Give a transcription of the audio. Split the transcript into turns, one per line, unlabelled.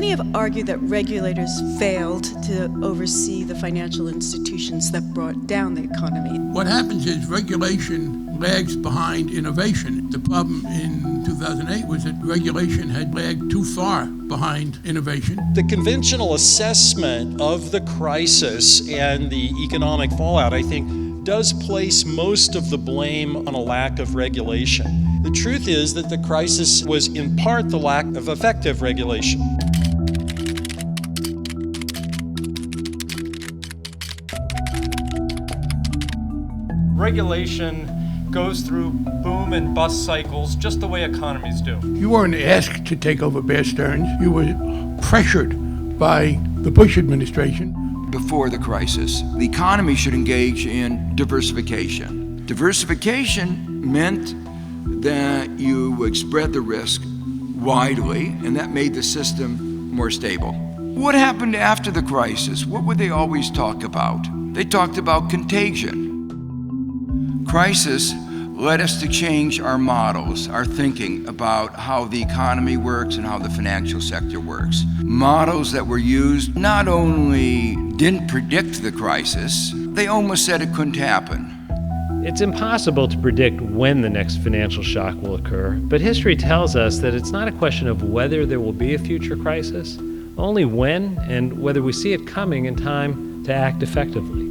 Many have argued that regulators failed to oversee the financial institutions that brought down the economy.
What happens is regulation lags behind innovation. The problem in 2008 was that regulation had lagged too far behind innovation.
The conventional assessment of the crisis and the economic fallout, I think, does place most of the blame on a lack of regulation. The truth is that the crisis was in part the lack of effective regulation.
Regulation goes through boom and bust cycles just the way economies do.
You weren't asked to take over Bear Stearns. You were pressured by the Bush administration.
Before the crisis, the economy should engage in diversification. Diversification meant that you would spread the risk widely, and that made the system more stable. What happened after the crisis? What would they always talk about? They talked about contagion. Crisis led us to change our models, our thinking about how the economy works and how the financial sector works. Models that were used not only didn't predict the crisis, they almost said it couldn't happen.
It's impossible to predict when the next financial shock will occur, but history tells us that it's not a question of whether there will be a future crisis, only when and whether we see it coming in time to act effectively.